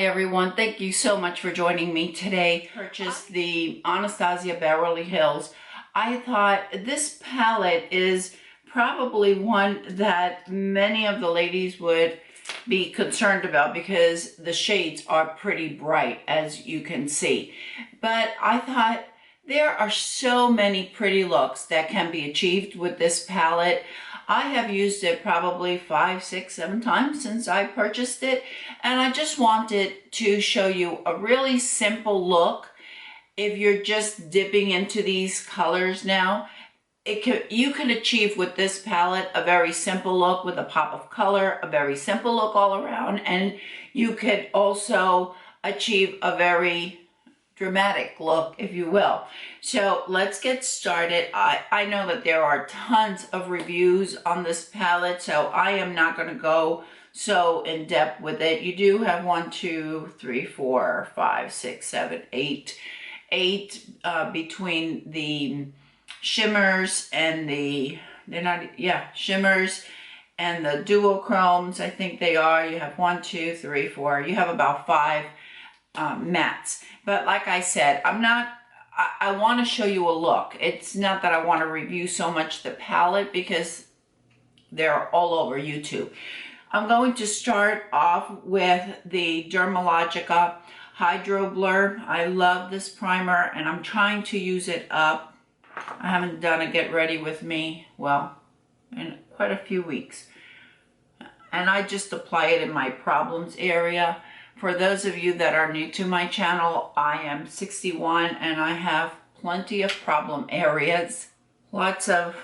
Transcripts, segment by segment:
everyone, thank you so much for joining me today. Purchased the Anastasia Beverly Hills. I thought this palette is probably one that many of the ladies would be concerned about because the shades are pretty bright, as you can see. But I thought there are so many pretty looks that can be achieved with this palette. I have used it probably 5, 6, 7 times since I purchased it, and I just wanted to show you a really simple look. If you're just dipping into these colors now, you can achieve with this palette a very simple look with a pop of color, a very simple look all around, and you could also achieve a very dramatic look, if you will. So let's get started. I know that there are tons of reviews on this palette, so I am not going to go so in depth with it. You do have 1, 2, 3, 4, 5, 6, 7, 8 between the shimmers and the shimmers and the duochromes. I think they are. You have 1, 2, 3, 4. You have about 5 mattes. But like I said, I want to show you a look. It's not that I want to review so much the palette because they're all over YouTube. I'm going to start off with the Dermalogica HydraBlur. I love this primer and I'm trying to use it up. I haven't done a get ready with me, well, in quite a few weeks. And I just apply it in my problems area. For those of you that are new to my channel, I am 61 and I have plenty of problem areas. Lots of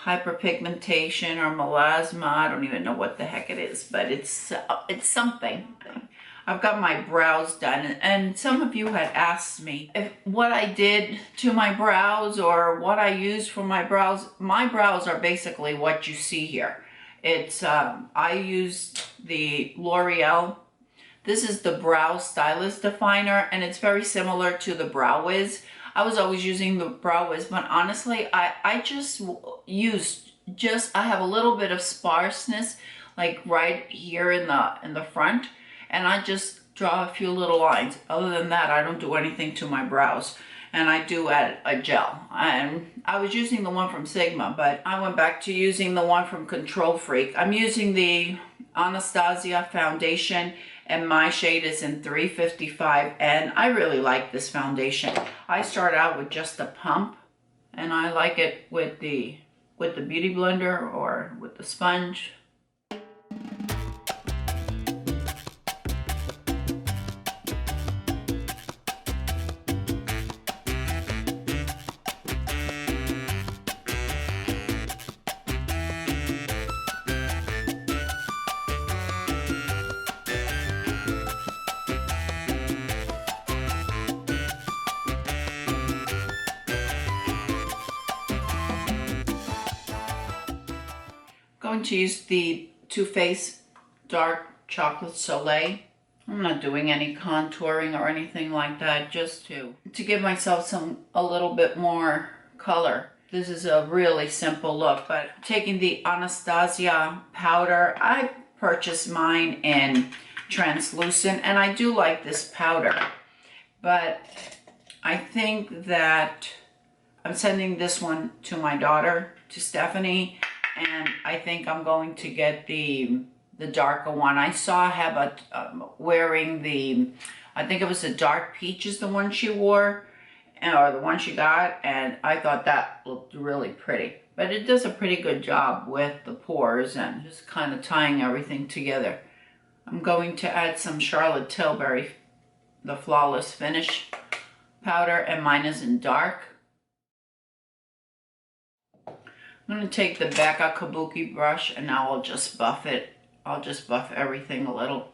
hyperpigmentation or melasma. I don't even know what the heck it is, but it's something. I've got my brows done, and some of you had asked me if what I did to my brows or what I used for my brows. My brows are basically what you see here. It's I used the L'Oreal. This is the Brow Stylist Definer, and it's very similar to the Brow Wiz. I was always using the Brow Wiz, but honestly, I just used I have a little bit of sparseness, like right here in the front, and I just draw a few little lines. Other than that, I don't do anything to my brows, and I do add a gel. And I was using the one from Sigma, but I went back to using the one from Control Freak. I'm using the Anastasia foundation, and my shade is in 355, and I really like this foundation. I start out with just a pump, and I like it with the beauty blender or with the sponge. Going to use the Too Faced Dark Chocolate Soleil. I'm not doing any contouring or anything like that, just to give myself a little bit more color. This is a really simple look, but taking the Anastasia powder, I purchased mine in translucent, and I do like this powder, but I think that I'm sending this one to my daughter, to Stephanie, and I think I'm going to get the darker one. I saw Heba wearing I think it was the dark peach is the one she wore, or the one she got, and I thought that looked really pretty. But it does a pretty good job with the pores and just kind of tying everything together. I'm going to add some Charlotte Tilbury, the Flawless Finish powder, and mine is in dark. I'm going to take the Becca Kabuki brush, and now I'll just buff it. I'll just buff everything a little.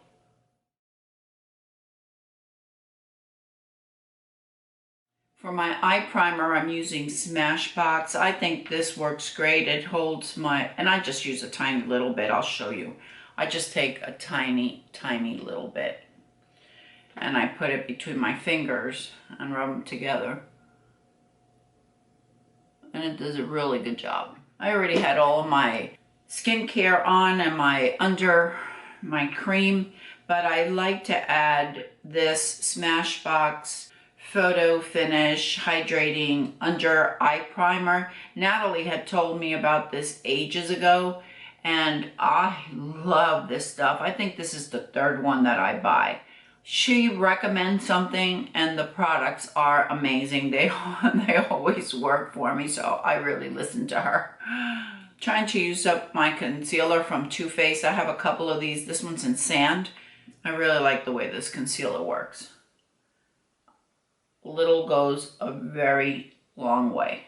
For my eye primer, I'm using Smashbox. I think this works great. It holds and I just use a tiny little bit. I'll show you. I just take a tiny, tiny little bit, and I put it between my fingers and rub them together. And it does a really good job. I already had all of my skincare on and my cream, but I like to add this Smashbox Photo Finish Hydrating Under Eye Primer. Natalie had told me about this ages ago, and I love this stuff. I think this is the third one that I buy. She recommends something and the products are amazing. They always work for me, so I really listen to her. Trying to use up my concealer from Too Faced. I have a couple of these. This one's in Sand. I really like the way this concealer works. Little goes a very long way.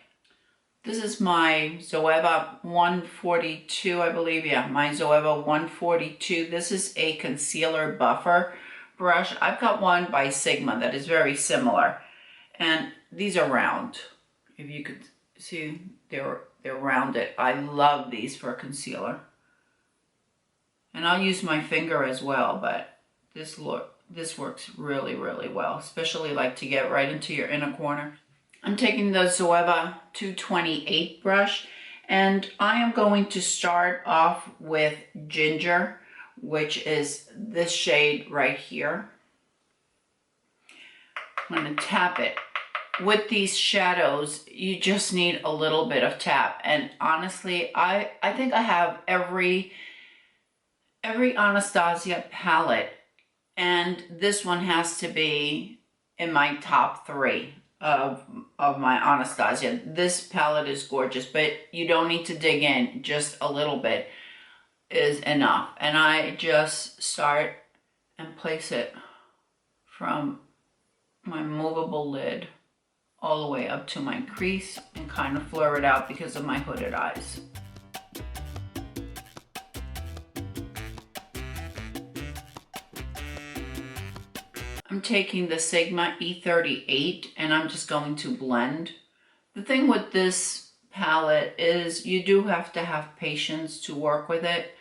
This is my Zoeva 142, I believe. Yeah, my Zoeva 142. This is a concealer buffer brush. I've got one by Sigma that is very similar. And these are round. If you could see, they're rounded. I love these for concealer. And I'll use my finger as well, but this works really, really well, especially like to get right into your inner corner. I'm taking the Zoeva 228 brush, and I am going to start off with Ginger, which is this shade right here. I'm going to tap it. With these shadows, you just need a little bit of tap. And honestly, I think I have every Anastasia palette, and this one has to be in my top 3 of my Anastasia. This palette is gorgeous, but you don't need to dig in. Just a little bit is enough. And I just start and place it from my movable lid all the way up to my crease and kind of flare it out because of my hooded eyes. I'm taking the Sigma E38 and I'm just going to blend. The thing with this palette is you do have to have patience to work with it,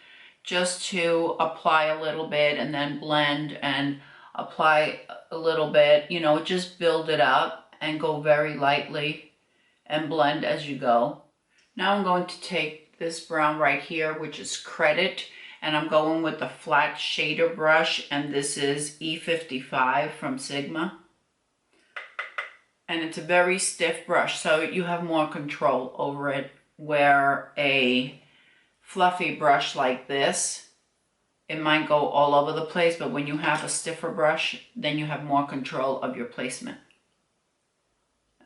just to apply a little bit and then blend and apply a little bit, you know, just build it up and go very lightly and blend as you go. Now I'm going to take this brown right here, which is Credit, and I'm going with the flat shader brush, and this is E55 from Sigma. And it's a very stiff brush, so you have more control over it, where a fluffy brush like this, it might go all over the place, but when you have a stiffer brush, then you have more control of your placement.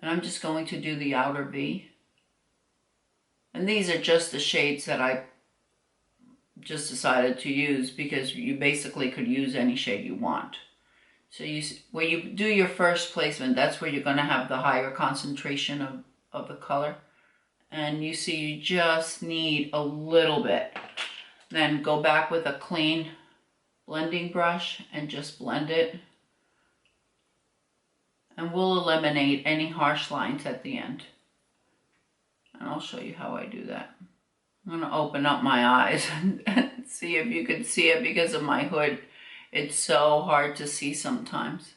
And I'm just going to do the outer V. And these are just the shades that I just decided to use, because you basically could use any shade you want. So when you do your first placement, that's where you're going to have the higher concentration of the color. And you see you just need a little bit. Then go back with a clean blending brush and just blend it. And we'll eliminate any harsh lines at the end. And I'll show you how I do that. I'm going to open up my eyes and see if you can see it because of my hood. It's so hard to see sometimes.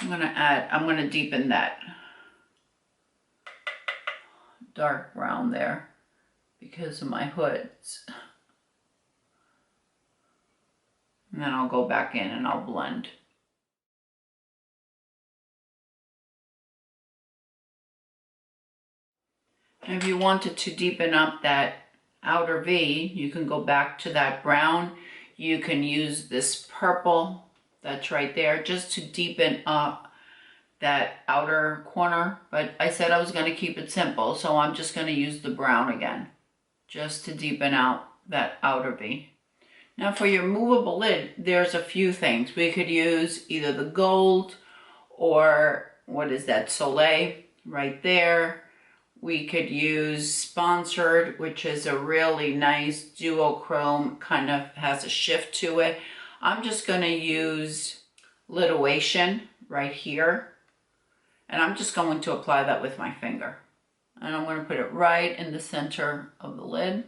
I'm going to deepen that dark brown there because of my hoods. And then I'll go back in and I'll blend. And if you wanted to deepen up that outer V, you can go back to that brown. You can use this purple that's right there just to deepen up that outer corner. But I said I was going to keep it simple, so I'm just going to use the brown again just to deepen out that outer V. Now for your movable lid, there's a few things. We could use either the gold or what is that, Soleil right there. We could use Sponsored, which is a really nice duochrome, kind of has a shift to it. I'm just going to use Lituation right here. And I'm just going to apply that with my finger. And I'm going to put it right in the center of the lid.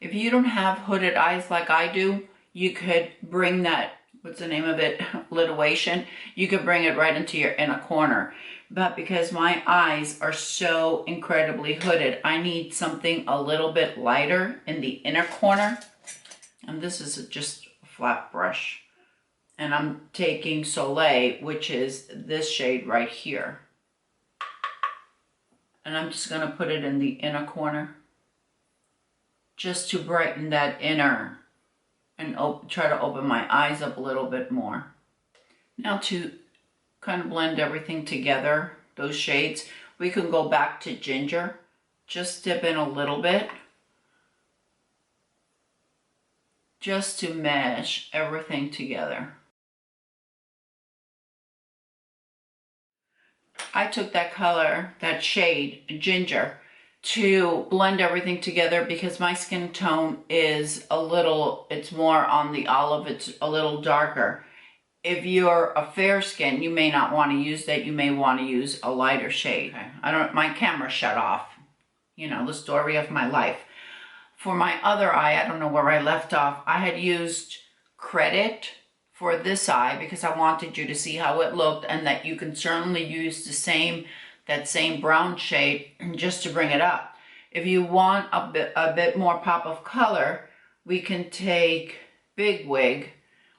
If you don't have hooded eyes like I do, you could bring that, what's the name of it, Lituation. You could bring it right into your inner corner. But because my eyes are so incredibly hooded, I need something a little bit lighter in the inner corner. And this is just a flat brush. and I'm taking Soleil, which is this shade right here. And I'm just gonna put it in the inner corner, just to brighten that inner and try to open my eyes up a little bit more. Now to kind of blend everything together, those shades, we can go back to ginger. Just dip in a little bit, just to mesh everything together. I took that color, that shade, ginger, to blend everything together because my skin tone is a little, it's more on the olive, it's a little darker. If you're a fair skin, you may not want to use that. You may want to use a lighter shade. Okay. My camera shut off. You know, the story of my life. For my other eye, I don't know where I left off. I had used Credit for this eye because I wanted you to see how it looked, and that you can certainly use that same brown shade just to bring it up. If you want a bit more pop of color, we can take Big Wig,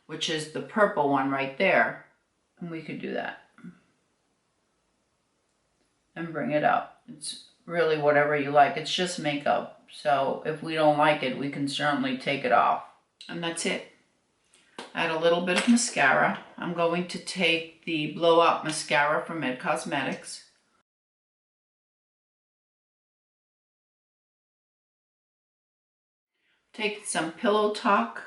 which is the purple one right there, and we could do that and bring it up. It's really whatever you like. It's just makeup, so if we don't like it, we can certainly take it off. And that's it. Add a little bit of mascara. I'm going to take the Blowout Mascara from It Cosmetics. Take some Pillow Talk.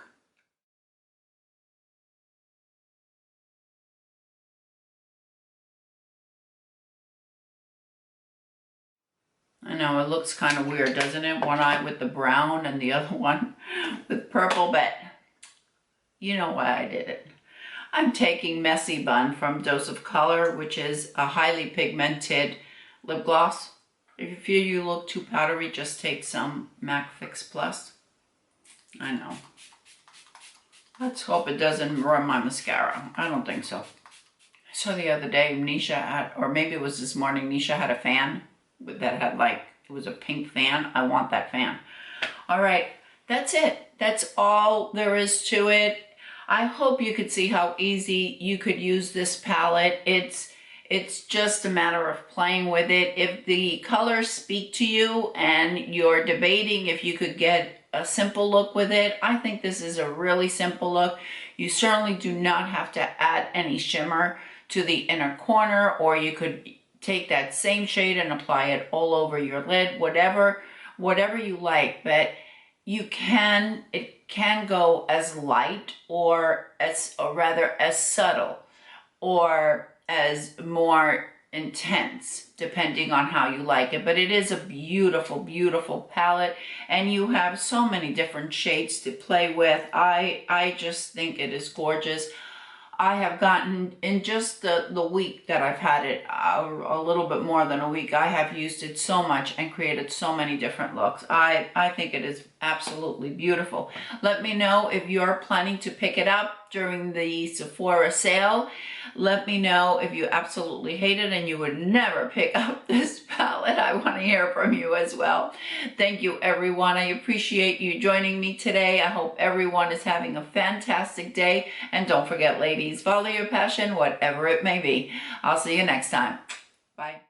I know it looks kind of weird, doesn't it? One eye with the brown and the other one with purple, but you know why I did it. I'm taking Messy Bun from Dose of Color, which is a highly pigmented lip gloss. If you feel you look too powdery, just take some MAC Fix Plus. I know. Let's hope it doesn't ruin my mascara. I don't think so. I saw the other day Nisha had, or maybe it was this morning, Nisha had a fan that had like, it was a pink fan. I want that fan. All right, that's it. That's all there is to it. I hope you could see how easy you could use this palette. It's just a matter of playing with it. If the colors speak to you and you're debating if you could get a simple look with it, I think this is a really simple look. You certainly do not have to add any shimmer to the inner corner, or you could take that same shade and apply it all over your lid, whatever you like. But it can go as light or rather as subtle or as more intense, depending on how you like it. But it is a beautiful, beautiful palette, and you have so many different shades to play with. I just think it is gorgeous. I have gotten, in just the week that I've had it, a little bit more than a week, I have used it so much and created so many different looks. I think it is absolutely beautiful. Let me know if you're planning to pick it up during the Sephora sale. Let me know if you absolutely hate it and you would never pick up this palette. I want to hear from you as well. Thank you, everyone. I appreciate you joining me today. I hope everyone is having a fantastic day. And don't forget, ladies, follow your passion, whatever it may be. I'll see you next time. Bye.